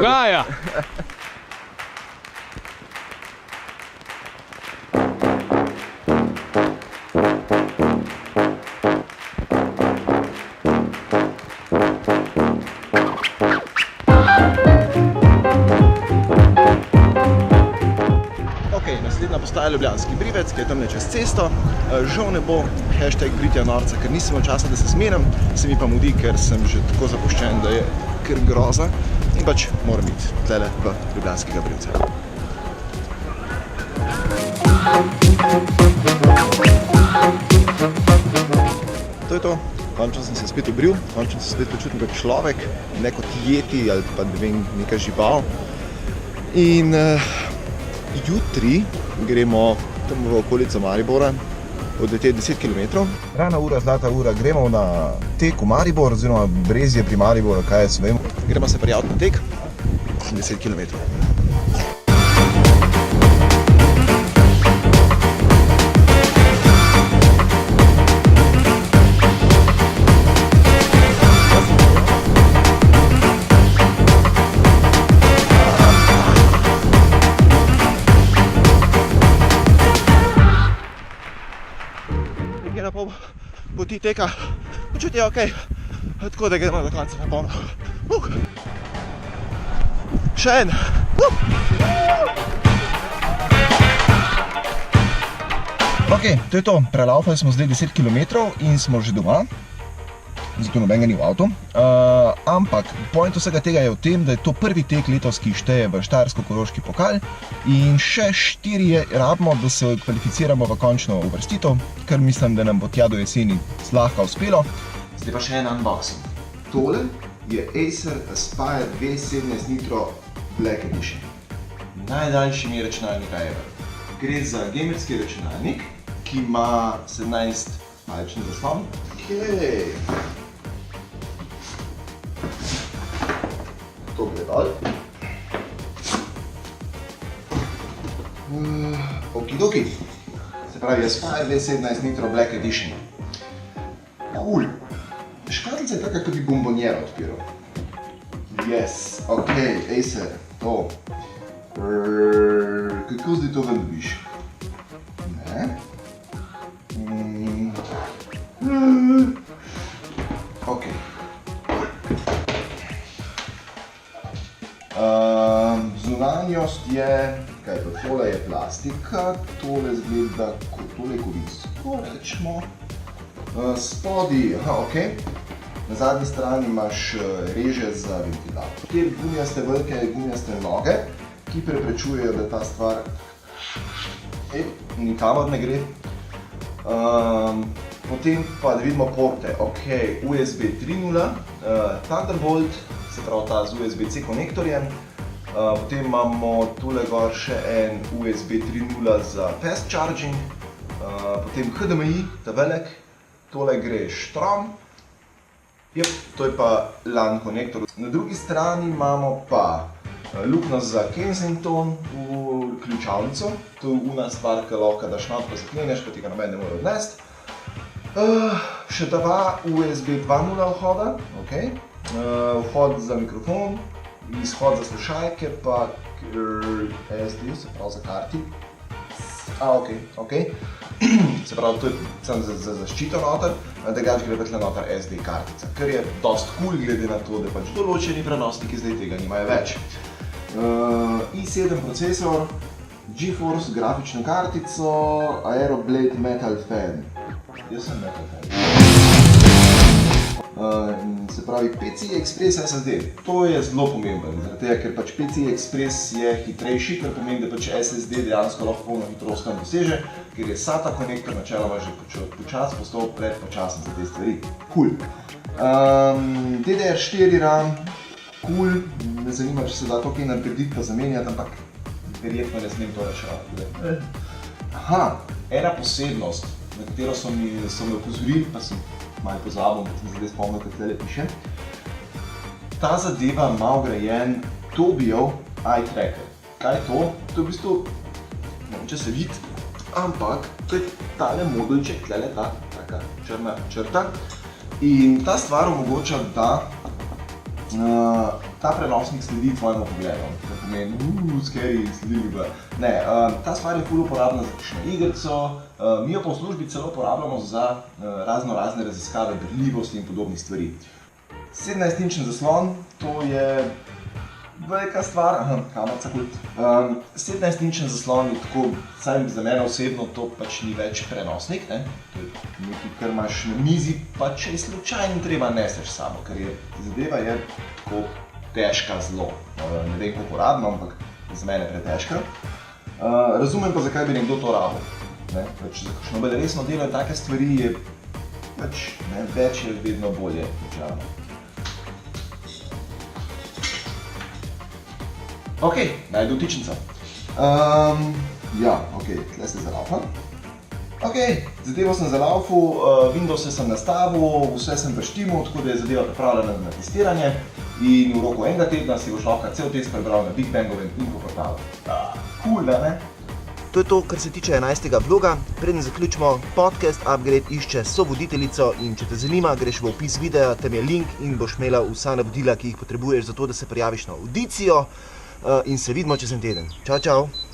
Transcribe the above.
Gaja! Naslednja postaja Ljubljanski Brivec, ki je tamle čez cesto. Žal ne bo hashtag Britja norca, ker nisem imel časa, da se zmenim, se mi pa mudi, ker sem že tako zapuščen, da je kar groza in pač moram iti tlele v Ljubljanskega Brivca. To je to. Končno sem se spet obril, končno se spet počutim kot človek, ne kot jeti ali pa ne vem, neka žival. In jutri gremo tam v okolico Maribora, odleteti 10 km. Rana ura, zlata ura, gremo na tek v Maribor, oziroma Brezje pri Mariboru, kaj jaz vem. Gremo se prijaviti na tek, 10 km. Na pol poti teka, počuti je okej, tako da gremo do konca na polno. Še en! Ok, to je to, prelaufali smo zdaj 10 km in smo že doma, zato nobenega ni v avtu. Ampak point vsega tega je v tem, da je to prvi tek letos, ki šteje v Štajersko-koroški pokal in še 4 rabimo, da se kvalificiramo v končno uvrstitev, kar mislim, da nam bo tja do jeseni zlahka uspelo. Zdaj pa še en unboxing. Tole je Acer Aspire 217 Nitro Black Edition. Najdaljši mi računalnika ever. Gre za gamerski računalnik, ki ima 17 palčni zaslon. To gre dol. Okidoki. Se pravi Aspire 217 Nitro Black Edition. Cool. Škatlica je taka, kot bi bombonjera odpiral. Yes, ok, Acer, to. Kako zdaj to ven dobiš? Ne. Ok. Zunanjost je, kaj to, tole je plastika, tole zgleda, tole je kovinsko, rečemo. Spodaj, ok. Na zadnji strani imaš reže za ventilator. Te gumijaste velike gumijaste noge, ki preprečujejo, da ta stvar nikamor ne gre. Potem pa da vidimo porte, ok, USB 3.0, Thunderbolt, se pravi ta z USB-C konektorjem. Potem imamo tule gor še en USB 3.0 za fast charging, potem HDMI, ta velik, tole gre štrom. Jep, to je pa LAN konektor. Na drugi strani imamo pa luknjo za Kensington v ključavnico. To je una stvar, ki lahko daš not pa zakleneš, pa ti ga noben ne more odnesti. Še dva USB 2.0 vhoda, ok. Vhod za mikrofon, izhod za slušalke, pa SD, se pravi za karti. Ok. Se pravi, to je samo za zaščito noter, drugač gre pa tle noter SD kartica, kar je dost cool glede na to, da pač določeni prenosniki zdaj tega nimajo več. i7 procesor, GeForce grafično kartico, Aeroblade Metal Fan. Jaz sem Metal Fan. Se pravi PCI Express SSD. To je zelo pomemben, zaradi tega, ker pač PCI Express je hitrejši, kar pomeni, da pač SSD dejansko lahko polno hitrost tam doseže, ker je SATA konektor načeloma že počas postal predpočasen za te stvari. Cool. DDR4 RAM, cool. Me zanima, če se da to kaj narediti pa zamenjati, ampak verjetno ne smem to reševati. Aha, ena posebnost, na katero so me opozorili, pa sem malo pozabil, da sem zdaj spomnil, kaj tle piše. Ta zadeva ima vgrajen Tobijev eye tracker. Kaj je to? To je v bistvu, ne vem, če se vidi, ampak to je tale modulček, tle ta taka črna črta. In ta stvar omogoča, da ta prenosnik sledi tvojemu pogledu, kar pomeni, scary, sledili v. Ne, ta stvar je ful uporabna za kakšno igrico, mi jo pa v službi celo uporabljamo za razne raziskave berljivosti in podobnih stvari. 17-inčen zaslon, to je velika stvar, kamera kult. 17-inčen zaslon je tako, vsaj za mene osebno, to pač ni več prenosnik, ne? To je nekaj, kar imaš na mizi, pa če je slučajno treba neseš samo, ker zadeva je tako težka zelo. Ne vem, kako uporabno, ampak za mene pretežka. Razumem pa, zakaj bi nekdo to rabil. Pač za kakšno bolj resno delo in take stvari je pač več je vedno bolje. Ok, najdu vtičnico. Ja, ok, tle se zalaufam. Ok, zadevo sem zalaufal, Windowse sem nastavil, vse sem preštimal, tako da je zadeva pripravljena na testiranje in v roku enega tedna si boš lahko cel test prebral na Big Bangovem infoportalu. Cool, da ne? To je to, kar se tiče 11. vloga. Preden zaključimo, Podcast Upgrade išče sovoditeljico in če te zanima, greš v opis videa, tam je link in boš imela vsa navodila, ki jih potrebuješ za to, da se prijaviš na audicijo in se vidimo čez en teden. Čau, čau!